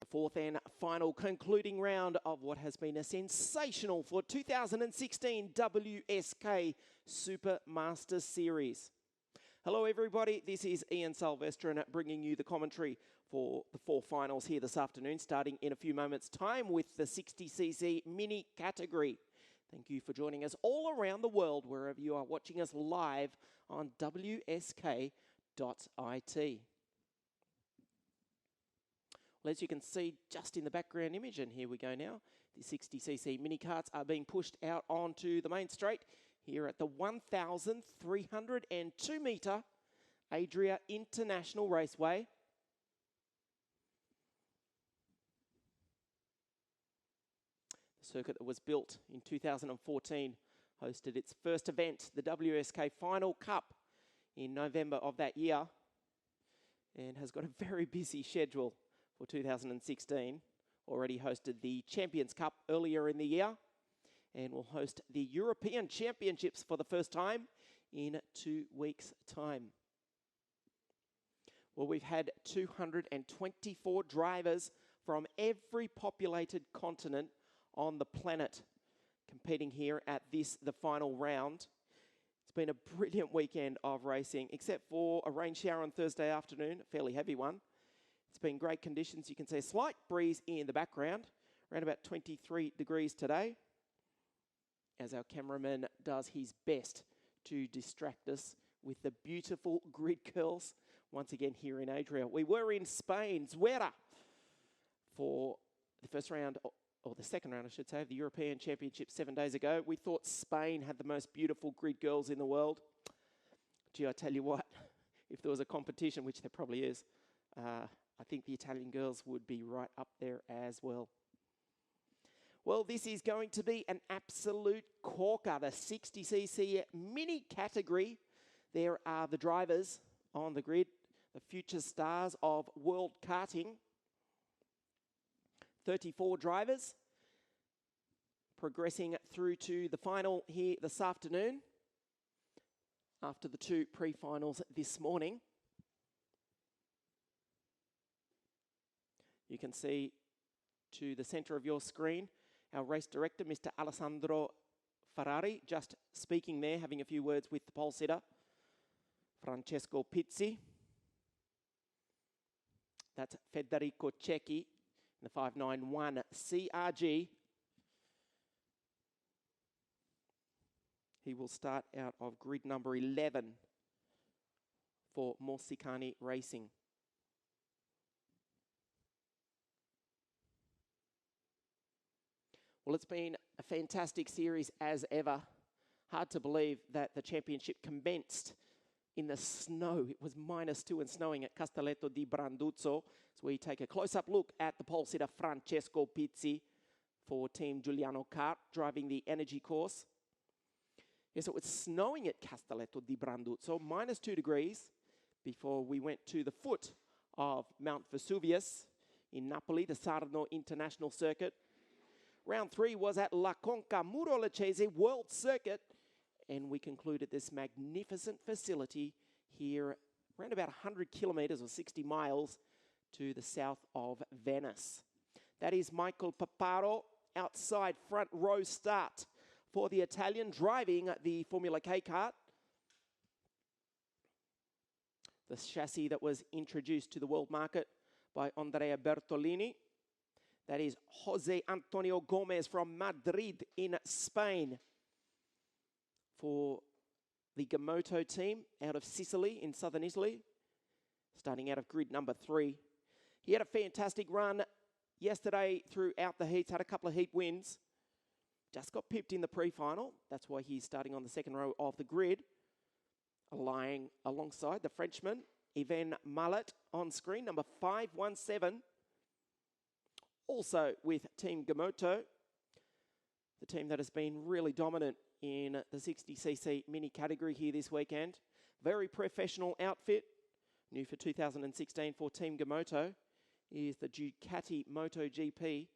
The fourth and final concluding round of what has been a sensational for 2016 WSK Super Masters Series. Hello everybody, this is Ian Silvestrin bringing you the commentary for the four finals here this afternoon, starting in a few moments' time with the 60cc mini category. Thank you for joining us all around the world, wherever you are watching us live on WSK.it. Well, as you can see just in the background image, and here we go now, the 60cc mini carts are being pushed out onto the main straight here at the 1,302 metre Adria International Raceway. The circuit that was built in 2014 hosted its first event, the WSK Final Cup, in November of that year, and has got a very busy schedule for 2016. Already hosted the Champions Cup earlier in the year and will host the European Championships for the first time in 2 weeks' time. Well, we've had 224 drivers from every populated continent on the planet competing here at the final round. It's been a brilliant weekend of racing, except for a rain shower on Thursday afternoon, a fairly heavy one. It's been great conditions. You can see a slight breeze in the background, around about 23 degrees today, as our cameraman does his best to distract us with the beautiful grid girls once again here in Adria. We were in Spain, Zuera, for the first round, or the second round I should say, of the European Championship 7 days ago. We thought Spain had the most beautiful grid girls in the world. Gee, I tell you what, if there was a competition, which there probably is, I think the Italian girls would be right up there as well. Well, this is going to be an absolute corker, the 60cc mini category. There are the drivers on the grid, the future stars of world karting. 34 drivers progressing through to the final here this afternoon after the 2 pre-finals this morning. You can see to the centre of your screen our race director, Mr. Alessandro Ferrari, just speaking there, having a few words with the pole sitter, Francesco Pizzi. That's Federico Cecchi in the 591 CRG. He will start out of grid number 11 for Morsicani Racing. Well, it's been a fantastic series as ever. Hard to believe that the championship commenced in the snow. It was -2 and snowing at Castelletto di Branduzzo. So we take a close-up look at the pole sitter Francesco Pizzi for Team Giuliano Kart, driving the energy course. Yes, it was snowing at Castelletto di Branduzzo, -2 degrees, before we went to the foot of Mount Vesuvius in Napoli, the Sarno International Circuit. Round 3 was at La Conca Muro Lecese World Circuit, and we concluded this magnificent facility here around about 100 kilometres or 60 miles to the south of Venice. That is Michael Paparo outside front row start for the Italian driving the Formula K kart. The chassis that was introduced to the world market by Andrea Bertolini. That is Jose Antonio Gomez from Madrid in Spain for the Gamoto team out of Sicily in southern Italy, starting out of grid number 3. He had a fantastic run yesterday throughout the heats, had a couple of heat wins. Just got pipped in the pre-final. That's why he's starting on the second row of the grid, lying alongside the Frenchman, Yvan Mallet, on screen, number 517. Also with Team Gamoto, the team that has been really dominant in the 60cc mini category here this weekend. Very professional outfit, new for 2016 for Team Gamoto, is the Ducati MotoGP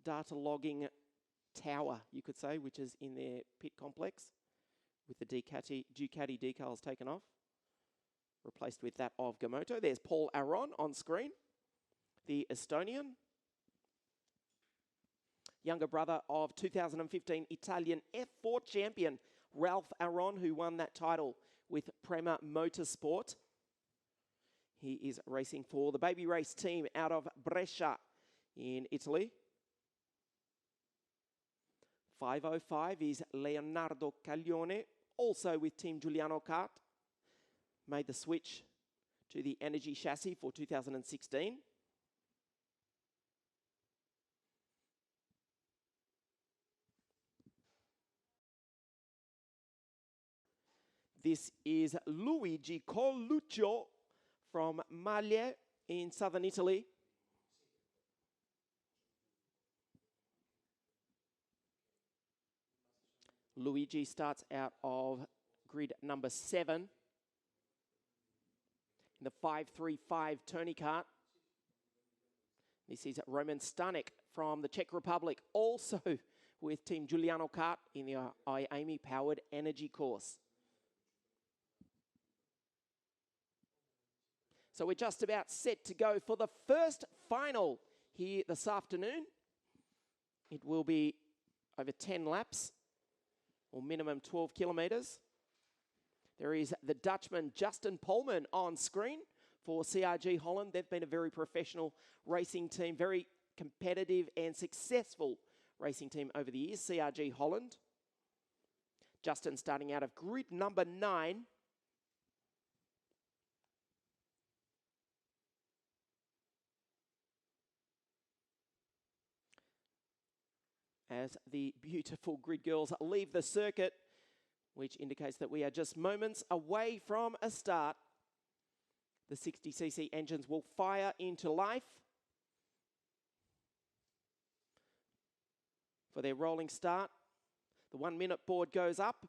data logging tower, you could say, which is in their pit complex, with the Ducati decals taken off, replaced with that of Gamoto. There's Paul Aron on screen. the Estonian. Younger brother of 2015 Italian F4 champion Ralph Aron, who won that title with Prema Motorsport. He is racing for the baby race team out of Brescia in Italy. 505 is Leonardo Caglione, also with Team Giuliano Kart. Made the switch to the Energy chassis for 2016. This is Luigi Coluccio from Maglie in southern Italy. Luigi starts out of grid number 7 in the 535 tourney kart. This is Roman Stanek from the Czech Republic, also with Team Giuliano Kart in the IAME powered energy course. So we're just about set to go for the first final here this afternoon. It will be over 10 laps, or minimum 12 kilometres. There is the Dutchman Justin Polman on screen for CRG Holland. They've been a very professional racing team, very competitive and successful racing team over the years, CRG Holland. Justin starting out of grid number 9. As the beautiful grid girls leave the circuit, which indicates that we are just moments away from a start. The 60cc engines will fire into life for their rolling start. The 1 minute board goes up.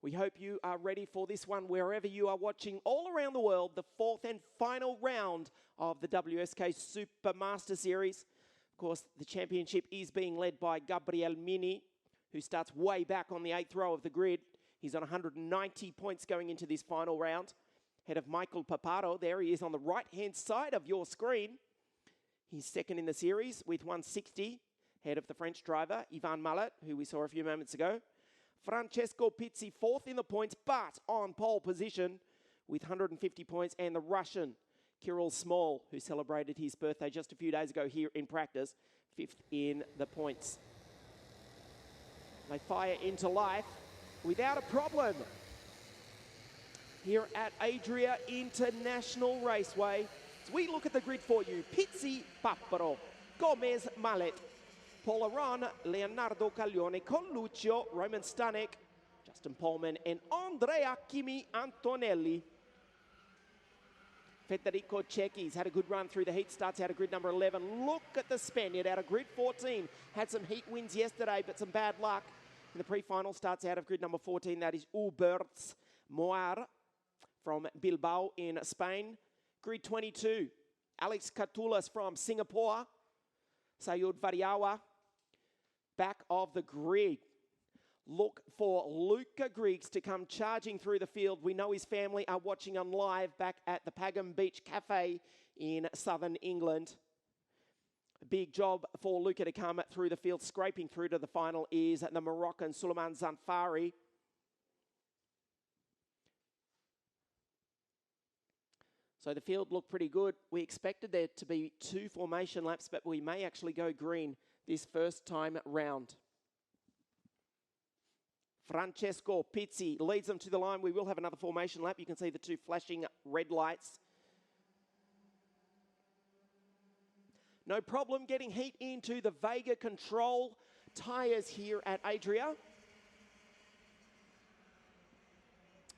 We hope you are ready for this one wherever you are watching all around the world. The 4th and final round of the WSK Supermaster Series. Of course, the championship is being led by Gabriel Mini, who starts way back on the 8th row of the grid. He's on 190 points going into this final round. Ahead of Michael Paparo. There he is on the right-hand side of your screen. He's second in the series with 160. Ahead of the French driver, Ivan Mallet, who we saw a few moments ago. Francesco Pizzi, 4th in the points, but on pole position with 150 points. And the Russian, Kirill Small, who celebrated his birthday just a few days ago here in practice, 5th in the points. They fire into life without a problem here at Adria International Raceway. As we look at the grid for you, Pizzi, Paparo, Gomez, Mallet, Polaron, Leonardo Caglione, Coluccio, Roman Stanek, Justin Polman, and Andrea Kimi Antonelli. Federico Cecchi's had a good run through the heat, starts out of grid number 11. Look at the Spaniard out of grid 14. Had some heat wins yesterday, but some bad luck. In the pre-final, starts out of grid number 14. That is Huberts Moar from Bilbao in Spain. Grid 22, Alex Catulas from Singapore. Sayud Variawa, back of the grid. Look for Luca Griggs to come charging through the field. We know his family are watching on live back at the Pagham Beach Cafe in southern England. A big job for Luca to come through the field. Scraping through to the final is the Moroccan Suleiman Zanfari. So the field looked pretty good. We expected there to be 2 formation laps, but we may actually go green this first time round. Francesco Pizzi leads them to the line. We will have another formation lap. You can see the 2 flashing red lights. No problem getting heat into the Vega Control tyres here at Adria.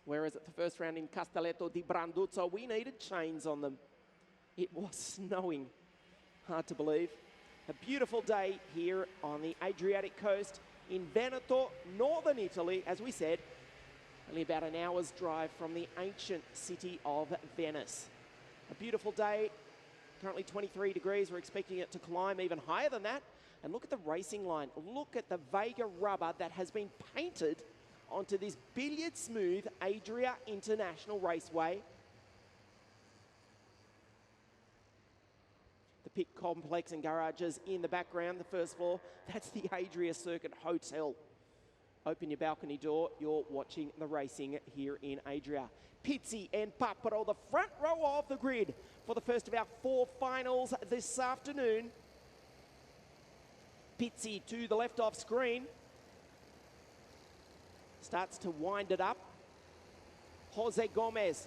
Whereas at the first round in Castelletto di Branduzzo, we needed chains on them. It was snowing. Hard to believe. A beautiful day here on the Adriatic coast in Veneto, northern Italy, as we said. Only about an hour's drive from the ancient city of Venice. A beautiful day. Currently 23 degrees. We're expecting it to climb even higher than that. And look at the racing line. Look at the Vega rubber that has been painted onto this billiard smooth Adria International Raceway. pit complex and garages in the background, the first floor. That's the Adria Circuit Hotel. Open your balcony door. You're watching the racing here in Adria. Pizzi and Paparo, the front row of the grid for the first of our 4 finals this afternoon. Pizzi to the left off screen. Starts to wind it up. Jose Gomez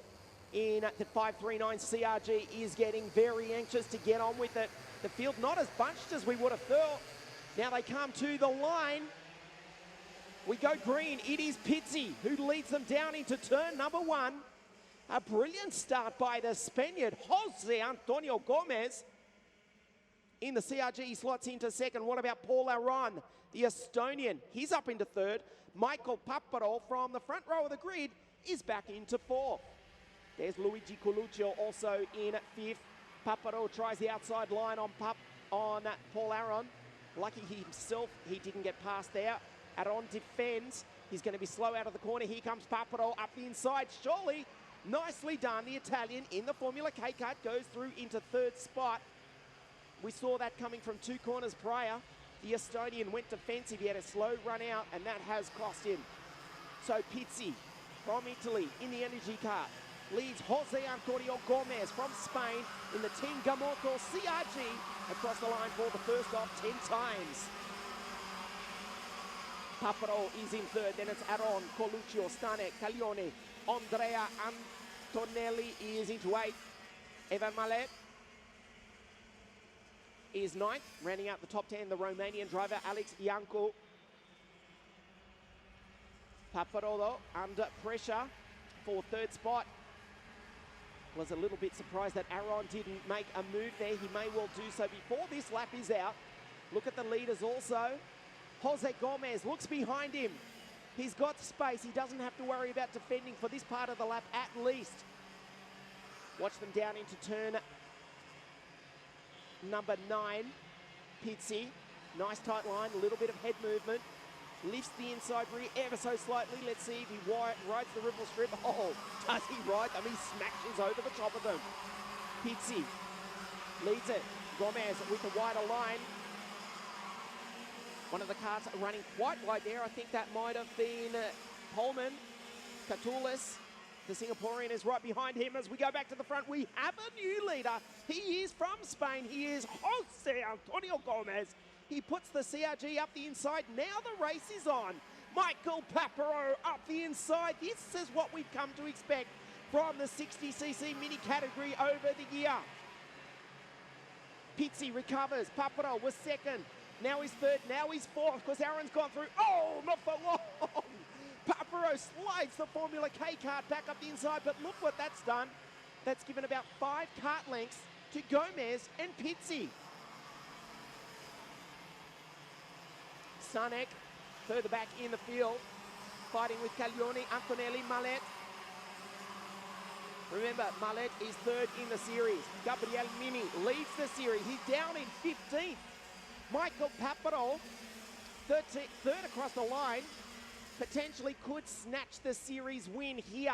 in the 539 CRG is getting very anxious to get on with it. The field not as bunched as we would have thought. Now they come to the line. We go green. It is Pizzi who leads them down into turn number 1. A brilliant start by the Spaniard, Jose Antonio Gomez. In the CRG, he slots into second. What about Paul Aron, the Estonian? He's up into third. Michael Paparo from the front row of the grid is back into 4th. There's Luigi Coluccio also in 5th. Paparo tries the outside line on Paul Aron. Lucky himself, he didn't get past there. Aron defends. He's going to be slow out of the corner. Here comes Paparo up the inside. Surely, nicely done. The Italian in the Formula K kart goes through into 3rd spot. We saw that coming from 2 corners prior. The Estonian went defensive. He had a slow run out, and that has cost him. So Pizzi from Italy in the energy car leads Jose Antonio Gomez from Spain in the Team Gamoto CRG across the line for the first of 10 times. Paparo is in 3rd, then it's Aron, Coluccio, Stanek, Caglione, Andrea Antonelli is into 8th. Evan Mallet is 9th, rounding out the top 10, the Romanian driver Alex Iancu. Paparo, though, under pressure for 3rd spot. Was a little bit surprised that Aron didn't make a move there. He may well do so before this lap is out. Look at the leaders also. Jose Gomez looks behind him. He's got space. He doesn't have to worry about defending for this part of the lap at least. Watch them down into turn number 9. Pizzi, nice tight line, a little bit of head movement. Lifts the inside rear ever so slightly. Let's see if he rides the ripple strip. Oh, does he ride them? He smashes over the top of them. Pizzi leads it. Gomez with the wider line. One of the cars running quite wide there. I think that might have been Pullman. Catulis, the Singaporean, is right behind him. As we go back to the front, we have a new leader. He is from Spain. He is Jose Antonio Gomez. He puts the CRG up the inside. Now the race is on. Michael Paparo up the inside. This is what we've come to expect from the 60cc mini category over the year. Pizzi recovers. Paparo was 2nd. Now he's 3rd. Now he's 4th because Aaron's gone through. Oh, not for long. Paparo slides the Formula K kart back up the inside. But look what that's done. That's given about 5 kart lengths to Gomez and Pizzi. Stanek further back in the field, fighting with Caglione, Antonelli, Mallet. Remember, Mallet is 3rd in the series. Gabriel Mini leads the series. He's down in 15th. Michael Paparo, 3rd across the line, potentially could snatch the series win here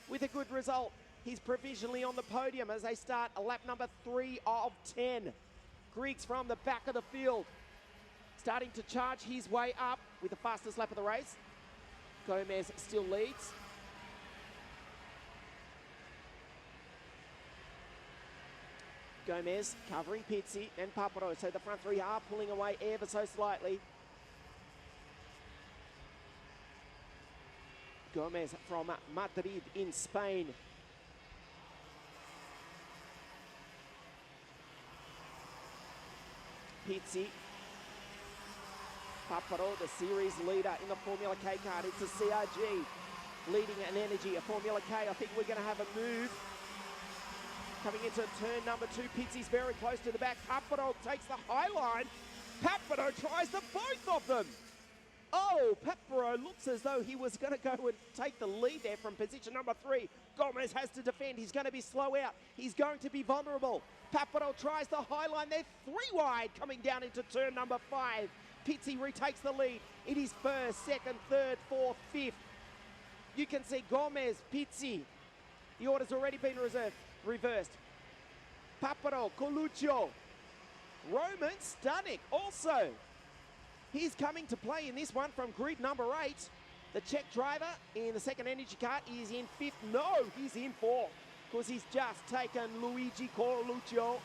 with a good result. He's provisionally on the podium as they start lap number 3 of 10. Griggs from the back of the field, starting to charge his way up with the fastest lap of the race. Gomez still leads. Gomez covering Pizzi and Paparo, so the front 3 are pulling away ever so slightly. Gomez from Madrid in Spain. Pizzi. Paparo, the series leader in the Formula K kart. It's a CRG leading an energy, a Formula K. I think we're going to have a move. Coming into turn number 2, Pizzi's very close to the back. Paparo takes the high line. Paparo tries the both of them. Oh, Paparo looks as though he was going to go and take the lead there from position number 3. Gomez has to defend. He's going to be slow out. He's going to be vulnerable. Paparo tries the high line. They're 3 wide coming down into turn number 5. Pizzi retakes the lead. It is 1st, 2nd, 3rd, 4th, 5th. You can see Gomez, Pizzi. The order's already been reversed. Paparo, Coluccio. Roman Stanek also. He's coming to play in this one from grid number 8. The Czech driver in the second energy cart is in 5th. No, he's in 4th because he's just taken Luigi Coluccio.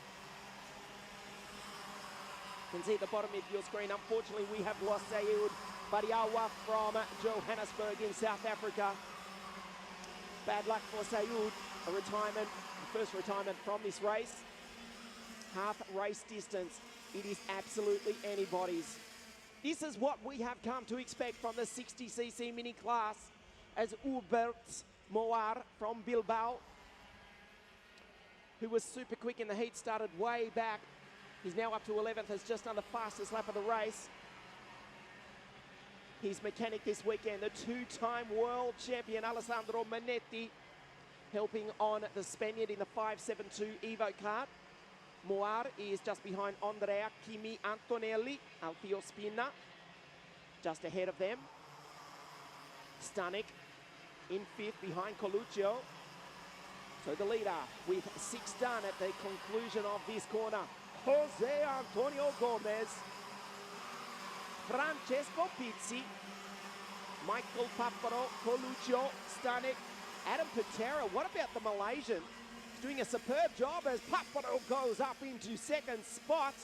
You can see at the bottom of your screen, unfortunately, we have lost Sayud Badiawa from Johannesburg in South Africa. Bad luck for Sayud, a retirement, the first retirement from this race. Half race distance, it is absolutely anybody's. This is what we have come to expect from the 60cc mini class as Hubert Moar from Bilbao, who was super quick in the heat, started way back. He's now up to 11th, has just done the fastest lap of the race. His mechanic this weekend, the two-time world champion Alessandro Manetti, helping on the Spaniard in the 572 Evo kart. Moar is just behind Andrea Kimi Antonelli, Alfio Spina, just ahead of them. Stanek in 5th behind Coluccio. So the leader with 6 done at the conclusion of this corner. Jose Antonio Gomez, Francesco Pizzi, Michael Paparo, Coluccio, Stanek, Adam Patera. What about the Malaysian? He's doing a superb job as Paparo goes up into 2nd spot.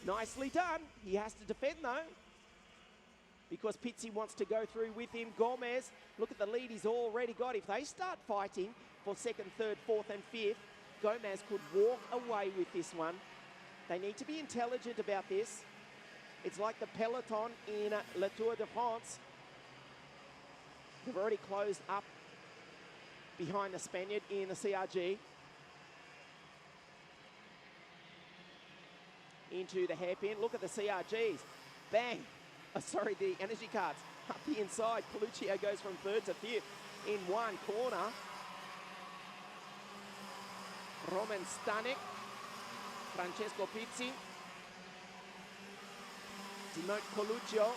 Nicely done. He has to defend though, because Pizzi wants to go through with him. Gomez, look at the lead he's already got. If they start fighting for 2nd, 3rd, 4th and 5th, Gomez could walk away with this one. They need to be intelligent about this. It's like the peloton in Le Tour de France. They've already closed up behind the Spaniard in the CRG. Into the hairpin. Look at the CRGs. Bang. Oh, sorry, the energy cards. Up the inside. Coluccio goes from 3rd to 5th in one corner. Roman Stanek, Francesco Pizzi, Timote Coluccio.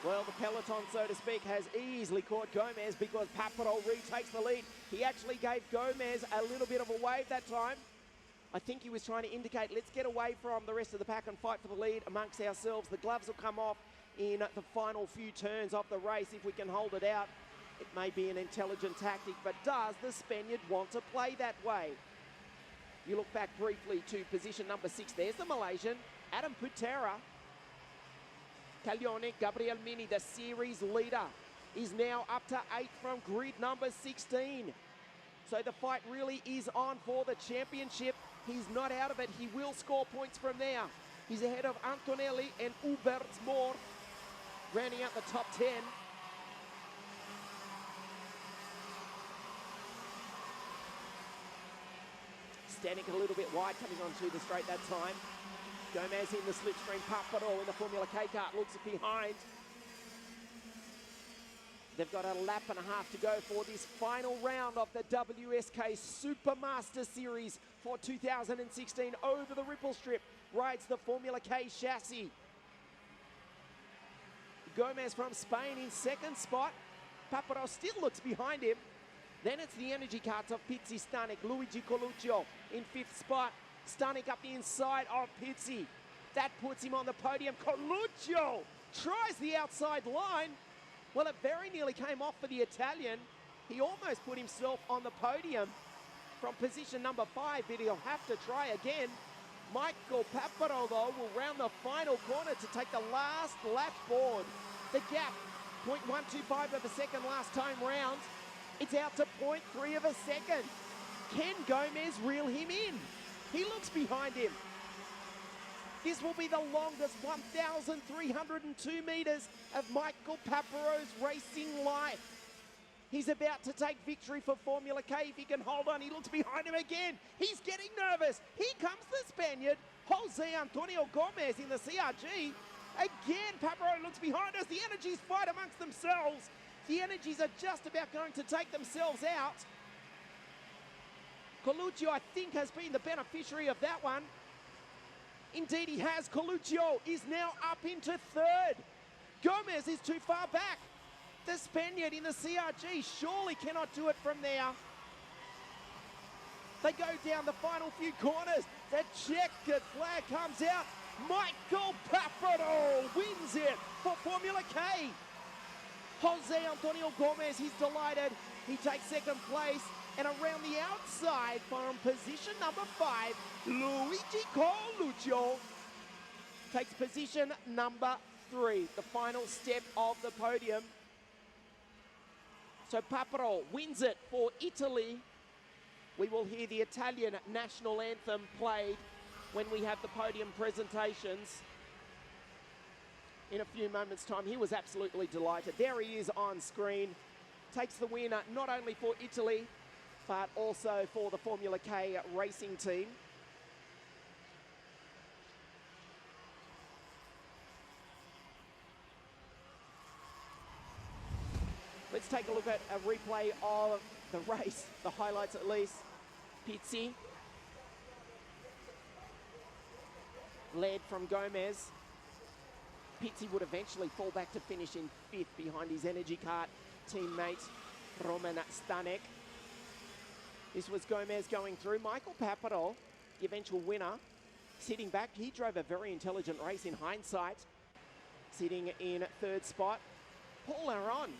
Well, the peloton, so to speak, has easily caught Gomez because Paparo retakes the lead. He actually gave Gomez a little bit of a wave that time. I think he was trying to indicate, let's get away from the rest of the pack and fight for the lead amongst ourselves. The gloves will come off in the final few turns of the race if we can hold it out. It may be an intelligent tactic, but does the Spaniard want to play that way? You look back briefly to position number 6. There's the Malaysian, Adam Putera. Caglione, Gabriel Mini, the series leader, is now up to 8th from grid number 16. So the fight really is on for the championship. He's not out of it. He will score points from there. He's ahead of Antonelli and Hubert Moor, rounding out the top 10. Stanek a little bit wide coming onto the straight that time. Gomez in the slipstream. Paparo in the Formula K kart looks behind. They've got a lap and a half to go for this final round of the WSK Supermaster Series for 2016. Over the ripple strip rides the Formula K chassis. Gomez from Spain in 2nd spot. Paparo still looks behind him. Then it's the energy carts of Pizzi, Stanek, Luigi Coluccio in 5th spot. Stanek up the inside of Pizzi. That puts him on the podium. Coluccio tries the outside line. Well, it very nearly came off for the Italian. He almost put himself on the podium from position number 5, but he'll have to try again. Michael Paparo, though, will round the final corner to take the last lap board. The gap, 0.125 of a second last time round. It's out to 0.3 of a second. Can Gomez reel him in? He looks behind him. This will be the longest 1,302 meters of Michael Paparo's racing life. He's about to take victory for Formula K if he can hold on. He looks behind him again. He's getting nervous. Here comes the Spaniard, Jose Antonio Gomez in the CRG. Again, Paparo looks behind us. The energies fight amongst themselves. The energies are just about going to take themselves out. Coluccio, I think, has been the beneficiary of that one. Indeed, he has. Coluccio is now up into 3rd. Gomez is too far back. The Spaniard in the CRG surely cannot do it from there. They go down the final few corners. The checkered flag comes out. Michael Paparo wins it for Formula K. Jose Antonio Gomez, he's delighted. He takes second place. And around the outside from position number 5, Luigi Coluccio takes position number 3, the final step of the podium. So Paparo wins it for Italy. We will hear the Italian national anthem played when we have the podium presentations in a few moments' time. He was absolutely delighted. There he is on screen. Takes the win not only for Italy, but also for the Formula K racing team. Let's take a look at a replay of the race, the highlights at least. Pizzi led from Gomez. Pizzi would eventually fall back to finish in 5th behind his Energy Kart teammate Roman Stanek. This was Gomez going through. Michael Paparo, the eventual winner, sitting back. He drove a very intelligent race in hindsight, sitting in 3rd spot. Paul Aron,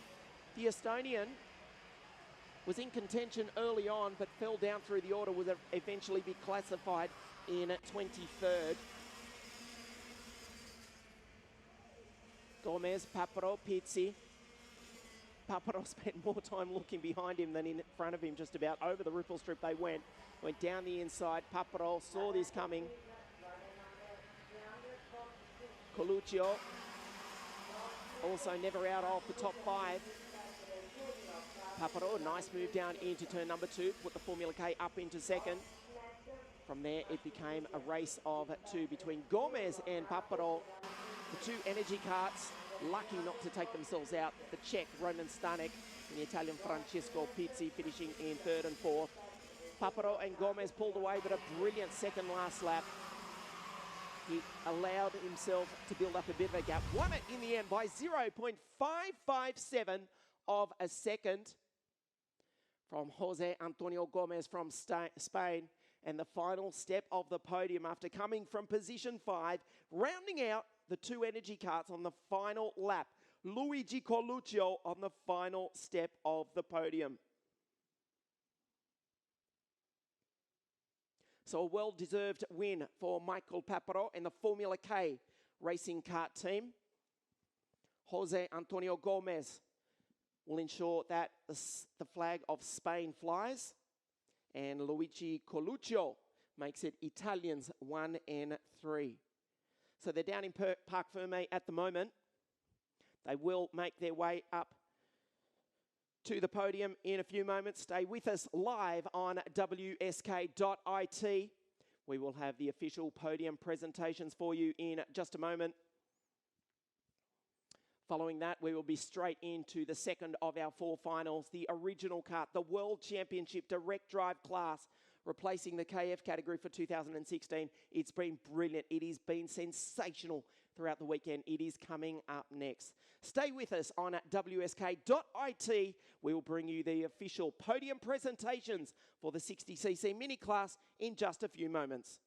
the Estonian, was in contention early on, but fell down through the order, would eventually be classified in 23rd. Gomez, Paparo, Pizzi. Paparo spent more time looking behind him than in front of him, just about. Over the ripple strip they went down the inside. Paparo saw this coming. Coluccio also never out of the top 5. Paparo, nice move down into turn number 2, put the Formula K up into 2nd. From there, it became a race of 2 between Gomez and Paparo. The 2 Energy Karts, lucky not to take themselves out. The Czech, Roman Stanek, and the Italian, Francesco Pizzi, finishing in 3rd and 4th. Paparo and Gomez pulled away, but a brilliant second last lap. He allowed himself to build up a bit of a gap. Won it in the end by 0.557 of a second from Jose Antonio Gomez from Spain. And the final step of the podium after coming from position 5, rounding out the 2 Energy Karts on the final lap. Luigi Coluccio on the final step of the podium. So a well-deserved win for Michael Paparo and the Formula K racing kart team. Jose Antonio Gomez will ensure that the flag of Spain flies. And Luigi Coluccio makes it Italians 1 and 3. So they're down in Parc Fermé at the moment. They will make their way up to the podium in a few moments. Stay with us live on WSK.it. We will have the official podium presentations for you in just a moment. Following that, we will be straight into the second of our 4 finals, the original kart, the World Championship Direct Drive class, replacing the KF category for 2016. It's been brilliant. It has been sensational throughout the weekend. It is coming up next. Stay with us on WSK.it. We will bring you the official podium presentations for the 60cc mini class in just a few moments.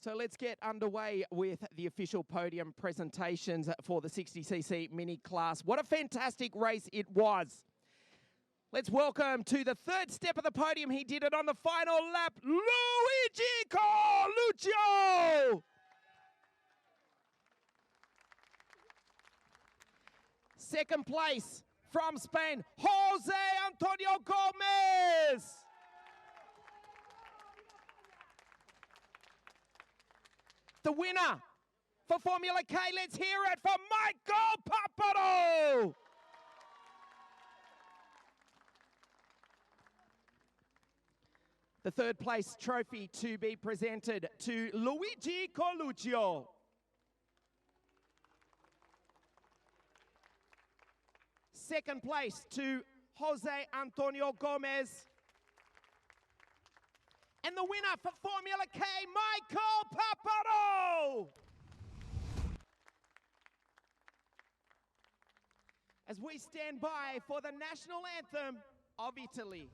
So let's get underway with the official podium presentations for the 60cc mini class. What a fantastic race it was. Let's welcome to the third step of the podium. He did it on the final lap, Luigi Coluccio. Second place from Spain, Jose Antonio Gomez. The winner for Formula K, let's hear it for Michael Paparo. The third place trophy to be presented to Luigi Coluccio. Second place to Jose Antonio Gomez. And the winner for Formula K, Michael Paparo. As we stand by for the national anthem of Italy.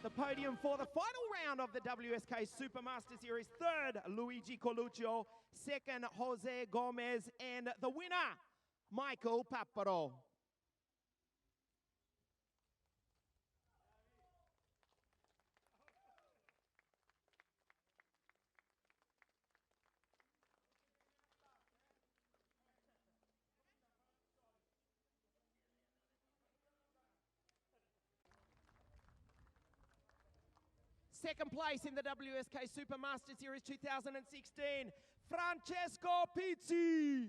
The podium for the final round of the WSK Supermaster Series. Third, Luigi Coluccio. Second, Jose Gomez. And the winner, Michael Paparo. Second place in the WSK Supermaster Series 2016, Francesco Pizzi.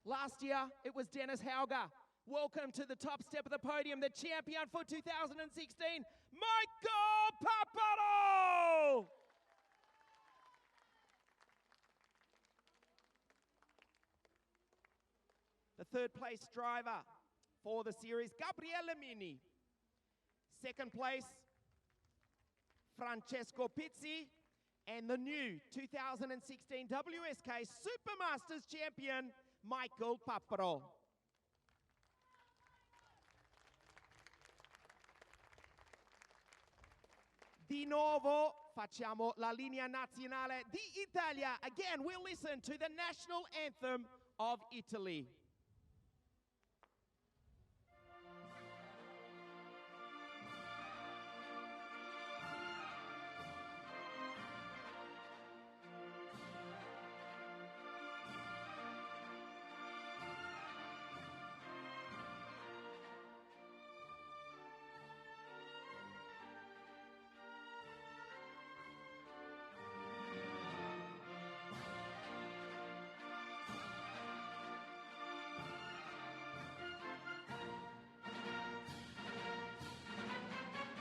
Last year, it was Dennis Hauger. Welcome to the top step of the podium, the champion for 2016, Michael Paparo. The third place driver for the series, Gabriele Mini. Second place, Francesco Pizzi. And the new 2016 WSK Supermasters champion, Michael Paparo. Di nuovo facciamo la linea nazionale di Italia. Again, we'll listen to the national anthem of Italy.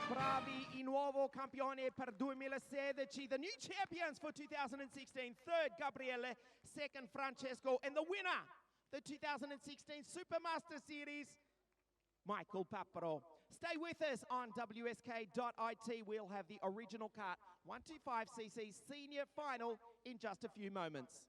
Bravi, il nuovo campione per 2016, the new champions for 2016. Third, Gabriele. Second, Francesco. And the winner, the 2016 Supermaster Series, Michael Paparo. Stay with us on WSK.it. We'll have the original kart 125cc senior final in just a few moments.